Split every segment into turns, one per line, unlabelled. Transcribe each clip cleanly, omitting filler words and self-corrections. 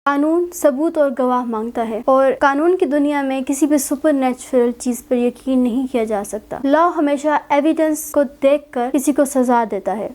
قانون ثبوت اور گواہ مانگتا ہے، اور قانون کی دنیا میں کسی بھی سپر نیچرل چیز پر یقین نہیں کیا جا سکتا۔ لا ہمیشہ ایویڈنس کو دیکھ کر کسی کو سزا دیتا ہے،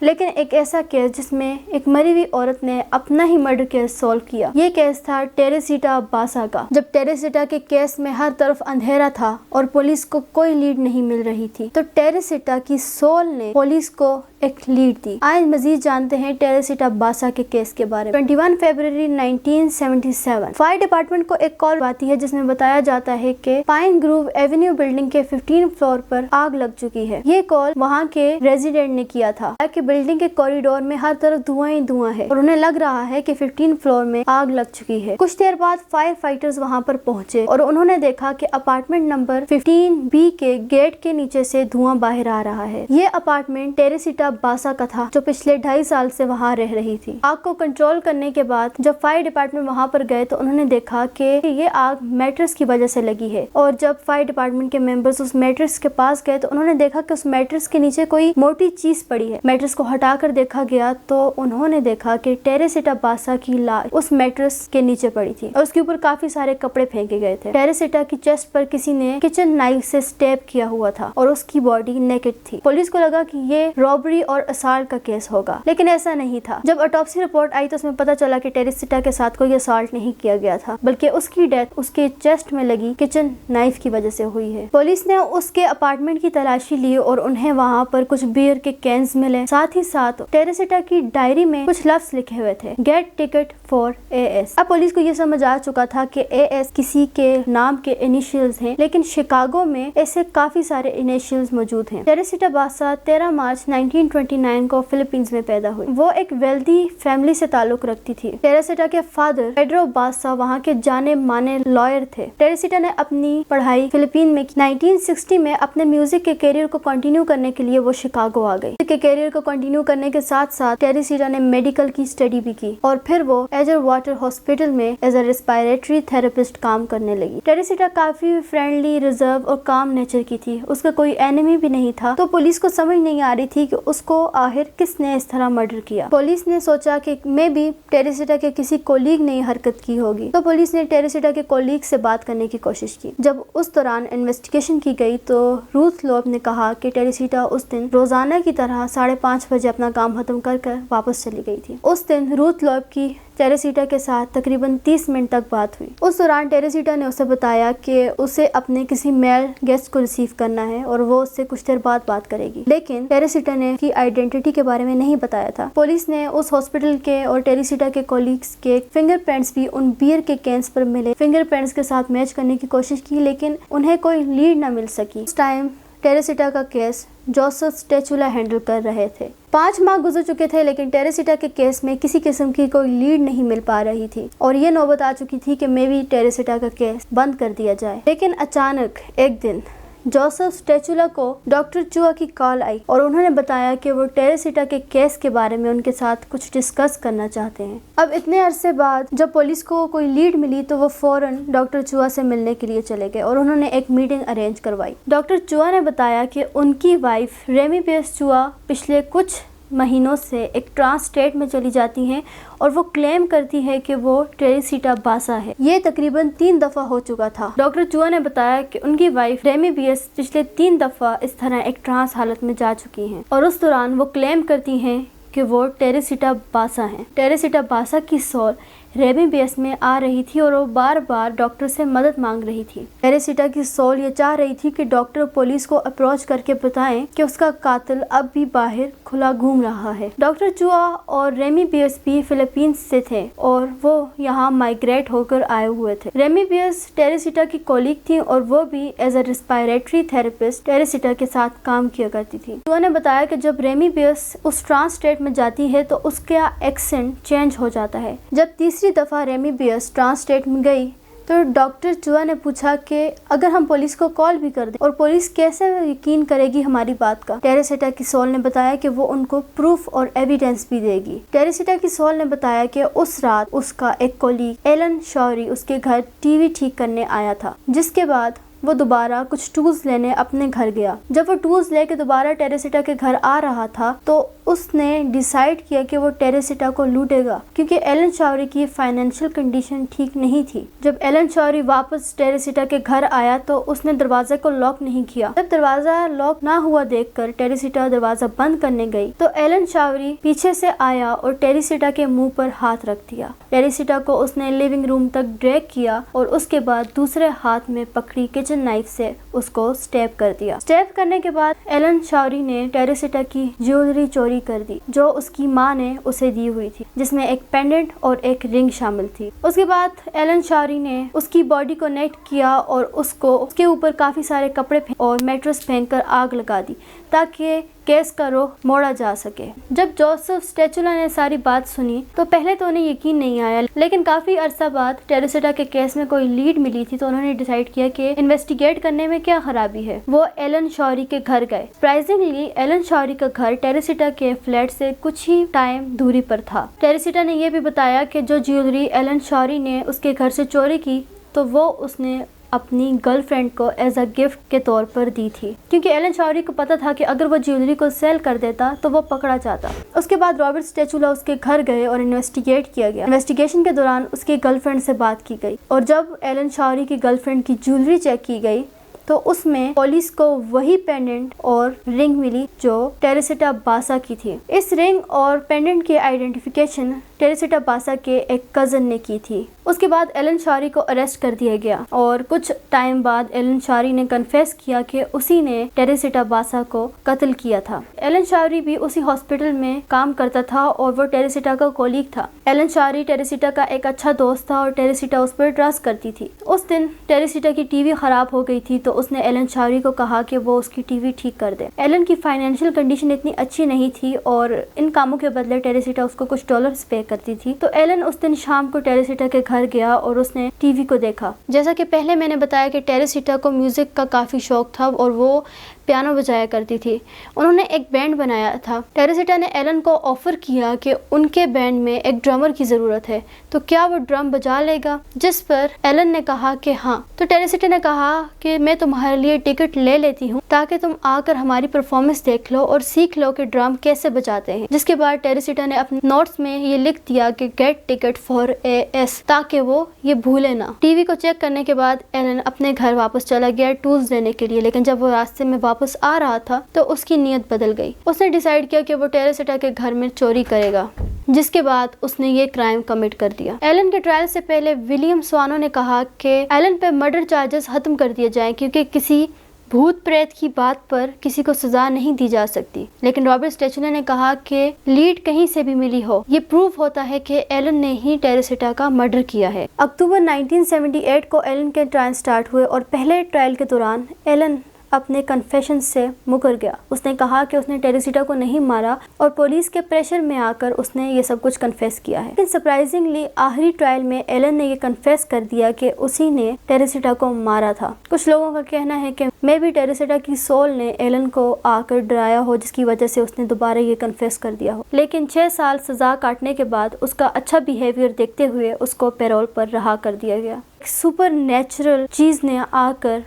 لیکن ایک ایسا کیس جس میں ایک مری ہوئی عورت نے اپنا ہی مرڈر کیس سولو کیا، یہ کیس تھا ٹیریسیٹا باسا کا۔ جب ٹیریسیٹا کے کیس میں ہر طرف اندھیرا تھا اور پولیس کو کوئی لیڈ نہیں مل رہی تھی، تو ٹیریسیٹا کی سول نے پولیس کو ایک لیڈ دی۔ آئے مزید جانتے ہیں ٹیریسیٹا باسا کے کیس کے بارے میں۔ 21 فروری 1977 فائر ڈپارٹمنٹ کو ایک کال آتی ہے جس میں بتایا جاتا ہے کہ پائن گروو ایونیو بلڈنگ کے 15 فلور پر آگ لگ چکی ہے۔ یہ کال وہاں کے ریزیڈنٹ نے کیا تھا کہ بلڈنگ کے کوریڈور میں ہر طرف دھواں ہی دھواں ہے اور انہیں لگ رہا ہے کہ 15 فلور میں آگ لگ چکی ہے۔ کچھ دیر بعد فائر فائٹرز وہاں پر پہنچے اور انہوں نے دیکھا کہ اپارٹمنٹ نمبر 15B کے گیٹ کے نیچے سے دھواں باہر آ رہا ہے۔ یہ اپارٹمنٹ ٹیریسیٹا باسا کا تھا جو پچھلے 2.5 سال سے وہاں رہ رہی تھی۔ آگ کو کنٹرول کرنے کے بعد جب فائر ڈپارٹمنٹ وہاں پر گئے تو انہوں نے دیکھا کہ یہ آگ میٹرس کی وجہ سے لگی ہے، اور جب فائر ڈپارٹمنٹ کے ممبرز اس میٹرس کے پاس گئے تو انہوں نے دیکھا کہ اس میٹرس کے نیچے کوئی موٹی چیز پڑی ہے۔ میٹرس کو ہٹا کر دیکھا گیا تو انہوں نے دیکھا کہ ٹیریسیٹا باسا کی لاش اس میٹرس کے نیچے پڑی تھی اور اس کے اوپر کافی سارے کپڑے پھینکے گئے تھے۔ ٹیریسیٹا کی چیسٹ پر کسی نے کچن نائف سے سٹیپ کیا ہوا تھا اور اس کی باڈی نیکڈ تھی۔ پولیس کو لگا کہ یہ رابری اور اسالٹ کا کیس ہوگا، لیکن ایسا نہیں تھا۔ جب آٹوپسی رپورٹ آئی تو اس میں پتا چلا کہ ٹیریسیٹا کے ساتھ کوئی اسالٹ نہیں کیا گیا تھا، بلکہ اس کی ڈیتھ اس کے چیسٹ میں لگی کچن نائف کی وجہ سے ہوئی ہے۔ پولیس نے اس کے اپارٹمنٹ کی تلاشی لی اور انہیں وہاں پر کچھ بیئر کے کینز ملے، ساتھ ہی ساتھ ٹیریسیٹا کی ڈائری میں کچھ لفظ لکھے ہوئے تھے، گیٹ ٹکٹ فار AS۔ اب پولیس کو یہ سمجھ آ چکا تھا کہ AS کسی کے نام کے انیشیلز ہیں، لیکن شکاگو میں ایسے کافی سارے انیشیلز موجود ہیں۔ ٹیریسیٹا باسا 13 مارچ 1929 کو فلپینز میں پیدا ہوئی۔ وہ ایک ویلدی فیملی سے تعلق رکھتی تھی۔ ٹیریسیٹا کے فادر پیڈرو باسا وہاں کے جانے مانے لائر تھے۔ ٹیریسیٹا نے اپنی پڑھائی فلپین میں 1960 میں اپنے میوزک کے کیریئر کو کنٹینیو کرنے کے لیے وہ شکاگو آ گئی۔ کے کیریئر کو کنٹینیو کرنے کے ساتھ ساتھ ٹیریسیٹا نے میڈیکل کی اسٹڈی بھی کی اور پھر وہ ایجر واٹر ہاسپٹل میں ایز اے ریسپائریٹری تھراپسٹ کام کرنے لگی۔ ٹیریسیٹا کافی فرینڈلی، ریزرو اور کام نیچر کی تھی، اس کا کوئی اینیمی بھی نہیں تھا، تو پولیس کو سمجھ نہیں آ رہی تھی کہ اس کو آخر کس نے اس طرح مرڈر کیا۔ پولیس نے سوچا کہ مے بی ٹیریسیٹا کے کسی کولیگ نے یہ حرکت کی ہوگی، تو پولیس نے ٹیریسیٹا کے کولیگ سے بات کرنے کی کوشش کی۔ جب اس دوران انویسٹیگیشن کی گئی تو روتھ لوب نے کہا کہ ٹیریسیٹا اس دن روزانہ کی طرح 5:30 بجے اپنا کام ختم کر واپس چلی گئی تھی۔ اس دن روتھ لوب کی ٹیریسیٹا کے ساتھ تقریباً 30 منٹ تک بات ہوئی۔ اس دوران ٹیریسیٹا نے اسے بتایا کہ اسے اپنے کسی میل گیسٹ کو ریسیو کرنا ہے اور وہ اس سے کچھ دیر بعد بات کرے گی، لیکن ٹیریسیٹا نے کی آئیڈینٹی کے بارے میں نہیں بتایا تھا۔ پولیس نے اس ہاسپٹل کے اور ٹیریسیٹا کے کولیگز کے فنگر پرنٹس بھی ان بیئر کے کینز پر ملے، فنگر پرنٹس کے ساتھ میچ کرنے کی کوشش کی، لیکن انہیں کوئی لیڈ نہ مل سکی۔ اس ٹائم ٹیریسیٹا کا کیس جوزف سٹیچولا ہینڈل کر رہے تھے۔ 5 ماہ گزر چکے تھے، لیکن ٹیریسیٹا کے کیس میں کسی قسم کی کوئی لیڈ نہیں مل پا رہی تھی اور یہ نوبت آ چکی تھی کہ مے بی ٹیریسیٹا کا کیس بند کر دیا جائے۔ لیکن اچانک ایک دن جوزف سٹیچولا کو ڈاکٹر چوا کی کال آئی اور انہوں نے بتایا کہ وہ ٹیریسیٹا کے کیس کے بارے میں ان کے ساتھ کچھ ڈسکس کرنا چاہتے ہیں۔ اب اتنے عرصے بعد جب پولیس کو کوئی لیڈ ملی تو وہ فوراً ڈاکٹر چوا سے ملنے کے لیے چلے گئے اور انہوں نے ایک میٹنگ ارینج کروائی۔ ڈاکٹر چوا نے بتایا کہ ان کی وائف ریمی پیس چوا پچھلے کچھ مہینوں سے ایک ٹرانس اسٹیٹ میں چلی جاتی ہیں اور وہ کلیم کرتی ہے کہ وہ ٹیریسیٹا باسا ہے۔ یہ تقریباً 3 دفعہ ہو چکا تھا۔ ڈاکٹر چوا نے بتایا کہ ان کی وائف ریمی بیس پچھلے 3 دفعہ اس طرح ایک ٹرانس حالت میں جا چکی ہیں اور اس دوران وہ کلیم کرتی ہیں کہ وہ ٹیریسیٹا باسا ہیں۔ ٹیریسیٹا باسا کی سول ریمی بیس میں آ رہی تھی اور وہ بار بار ڈاکٹر سے مدد مانگ رہی تھی۔ ٹیریسیٹا کی سول یہ چاہ رہی تھی کہ ڈاکٹر پولیس کو اپروچ کر کے بتائیں کہ اس کا قاتل اب بھی باہر کھلا گھوم رہا ہے۔ ڈاکٹر چوا اور ریمی بیس بھی فلپینز سے تھے اور وہ یہاں مائگریٹ ہو کر آئے ہوئے تھے۔ ریمی بیس ٹیریسیٹا کی کولیگ تھی اور وہ بھی ایز اے ریسپائریٹری تھراپسٹ ٹیریسیٹا کے ساتھ کام کیا کرتی تھی۔ چوا نے بتایا کہ جب ریمی بیس اس ٹرانس اسٹیٹ میں جاتی ہے تو اس کا ایکسنٹ چینج ہو جاتا ہے۔ جب تیسری دفعہ ریمی بیس ٹرانس اسٹیٹ میں گئی تو ڈاکٹر چوا نے پوچھا کہ اگر ہم پولیس کو کال بھی کر دیں اور پولیس کیسے یقین کرے گی ہماری بات کا؟ ٹیریسیٹا کی سول نے بتایا کہ وہ ان کو پروف اور ایویڈنس بھی دے گی۔ ٹیریسیٹا کی سول نے بتایا کہ اس رات اس کا ایک کولیگ ایلن شوری اس کے گھر ٹی وی ٹھیک کرنے آیا تھا، جس کے بعد وہ دوبارہ کچھ ٹولز لینے اپنے گھر گیا۔ جب وہ ٹولز لے کے دوبارہ ٹیریسیٹا کے گھر آ رہا تھا تو اس نے ڈیسائیڈ کیا کہ وہ ٹیریسیٹا کو لوٹے گا کیونکہ ایلن شاوری کی فائنینشیل کنڈیشن ٹھیک نہیں تھی۔ جب ایلن شاوری واپس ٹیریسیٹا کے گھر آیا تو اس نے دروازے کو لاک نہیں کیا۔ جب دروازہ لاک نہ ہوا دیکھ کر ٹیریسیٹا دروازہ بند کرنے گئی تو ایلن شاوری پیچھے سے آیا اور ٹیریسیٹا کے منہ پر ہاتھ رکھ دیا۔ ٹیریسیٹا کو اس نے لیونگ روم تک ڈریگ کیا اور اس کے بعد دوسرے ہاتھ میں پکڑی کچن نائف سے اس کو سٹیپ کر دیا۔ سٹیپ کرنے کے بعد ایلن شاوری نے ٹیریسیٹا کی جیولری چوری کر دی جو اس کی ماں نے اسے دی ہوئی تھی، جس میں ایک پینڈنٹ اور ایک رنگ شامل تھی۔ اس کے بعد ایلن شاوری نے اس کی باڈی کو نیٹ کیا اور اس کے اوپر کافی سارے کپڑے اور میٹرس پھینک کر آگ لگا دی تاکہ کیس کا رخ موڑا جا سکے۔ جب جوزف سٹیچولا نے ساری بات سنی تو پہلے تو انہیں یقین نہیں آیا، لیکن کافی عرصہ بعد ٹیریسیٹا کے کیس میں کوئی لیڈ ملی تھی تو انہوں نے ڈیسائیڈ کیا کہ انویسٹیگیٹ کرنے میں کیا خرابی ہے۔ وہ ایلن شاوری کے گھر گئے۔ سرپرائزنگلی ایلن شاوری کا گھر ٹیریسیٹا کے فلیٹ سے کچھ ہی ٹائم دوری پر تھا۔ ٹیریسیٹا نے یہ بھی بتایا کہ جو جیولری ایلن شاوری نے اس کے گھر سے چوری کی تو وہ اس نے اپنی گرل فرینڈ کو ایز اے گفٹ کے طور پر دی تھی، کیونکہ ایلن شاوری کو پتا تھا کہ اگر وہ جیولری کو سیل کر دیتا تو وہ پکڑا جاتا۔ اس کے بعد رابرٹ سٹیچولا اس کے گھر گئے اور انویسٹیگیٹ کیا گیا۔ انویسٹیگیشن کے دوران اس کی گرل فرینڈ سے بات کی گئی اور جب ایلن شاوری کی گرل فرینڈ کی جیولری چیک کی گئی تو اس میں پولیس کو وہی پینڈنٹ اور رنگ ملی جو ٹیریسیٹا باسا کی تھی۔ اس رنگ اور پینڈنٹ کی آئیڈینٹیفیکیشن ٹیریسیٹا باسا کے ایک کزن نے کی تھی۔ اس کے بعد ایلن شاوری کو اریسٹ کر دیا گیا اور کچھ ٹائم بعد ایلن شاوری نے کنفیس کیا کہ اسی نے ٹیریسیٹا باسا کو قتل کیا تھا۔ ایلن شاوری بھی اسی ہاسپٹل میں کام کرتا تھا اور وہ ٹیریسیٹا کا کولیگ تھا۔ ایلن شاوری ٹیریسیٹا کا ایک اچھا دوست تھا اور ٹیریسیٹا اس پر ٹرسٹ کرتی تھی۔ اس دن ٹیریسیٹا کی ٹی وی خراب ہو گئی تھی تو اس نے ایلن شاوری کو کہا کہ وہ اس کی ٹی وی ٹھیک کر دے۔ ایلن کی فائنینشیل کنڈیشن اتنی اچھی نہیں تھی اور ان کاموں کے بدلے ٹیریسیٹا اس کو کچھ ڈالرز پے کرتی تھی، تو ایلن اس دن شام کو ٹیریسیٹا کے گھر گیا اور اس نے ٹی وی کو دیکھا۔ جیسا کہ پہلے میں نے بتایا کہ ٹیریسیٹا کو میوزک کا کافی شوق تھا اور وہ پیانو بجایا کرتی تھی۔ انہوں نے ایک بینڈ بنایا تھا۔ ٹیریسیٹا نے ایلن کو آفر کیا کہ ان کے بینڈ میں ایک ڈرمر کی ضرورت ہے تو کیا وہ ڈرم بجا لے گا، جس پر ایلن نے کہا کہ ہاں۔ تو ٹیریسیٹا نے کہا کہ میں تمہارے لیے ٹکٹ لے لیتی ہوں تاکہ تم آ کر ہماری پرفارمنس دیکھ لو اور سیکھ لو کہ ڈرم کیسے بجاتے ہیں۔ جس کے بعد ٹیریسیٹا نے اپنے نوٹس میں یہ لکھ دیا کہ گیٹ ٹکٹ فار AS تاکہ وہ یہ بھولے نہ۔ ٹی وی کو چیک کرنے کے بعد ایلن اپنے گھر واپس چلا گیا ٹولز لینے کے لیے، لیکن جب وہ راستے میں واپس آ رہا تھا تو اس کی نیت بدل گئی۔ اس نے ڈیسائیڈ کیا کہ وہ ٹیریسیٹا کے گھر میں چوری کرے گا، جس کے بعد اس نے یہ کرائم کمٹ کر دیا۔ ایلن کے ٹرائل سے پہلے ولیم سوانو نے کہا کہ ایلن پہ مرڈر چارجز ختم کر دیے جائیں کیونکہ کسی بھوت پریت کی بات پر کسی کو سزا نہیں دی جا سکتی، لیکن رابرٹ سٹیچولا نے کہا کہ لیڈ کہیں سے بھی ملی ہو، یہ پروف ہوتا ہے کہ ایلن نے ہی ٹیریسیٹا کا مرڈر کیا ہے۔ اکتوبر 1978 کو ایلن کے ٹرائل سٹارٹ ہوئے اور پہلے ٹرائل کے دوران ایلن اپنے کنفیشن سے مکر گیا۔ اس نے کہا کہ اس نے ٹیریسیٹا کو نہیں مارا اور پولیس کے پریشر میں آ کر اس نے یہ سب کچھ کنفیس کیا ہے۔ لیکن سرپرائزنگلی آخری ٹرائل میں ایلن نے یہ کنفیس کر دیا کہ اسی نے ٹیریسیٹا کو مارا تھا۔ کچھ لوگوں کا کہنا ہے کہ میں بھی ٹیریسیٹا کی سول نے ایلن کو آ کر ڈرایا ہو جس کی وجہ سے اس نے دوبارہ یہ کنفیس کر دیا ہو، لیکن 6 سال سزا کاٹنے کے بعد اس کا اچھا بیہیویئر دیکھتے ہوئے اس کو پیرول پر رہا کر دیا گیا۔ ایک سپر نیچرل چیز نے آ کر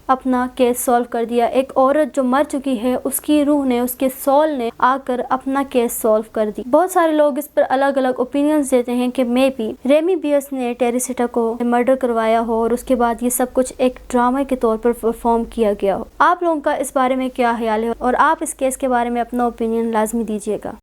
اپنا کیس سالو کر دیا۔ ایک عورت جو مر چکی ہے اس کی روح نے، اس کے سول نے آ کر اپنا کیس سالو کر دی۔ بہت سارے لوگ اس پر الگ الگ اوپینینز دیتے ہیں کہ مے بی ریمی بیئرس نے ٹیریسیٹا کو مرڈر کروایا ہو اور اس کے بعد یہ سب کچھ ایک ڈرامہ کے طور پر پرفارم کیا گیا ہو۔ آپ لوگوں کا اس بارے میں کیا خیال ہے اور آپ اس کیس کے بارے میں اپنا اوپینین لازمی دیجیے گا۔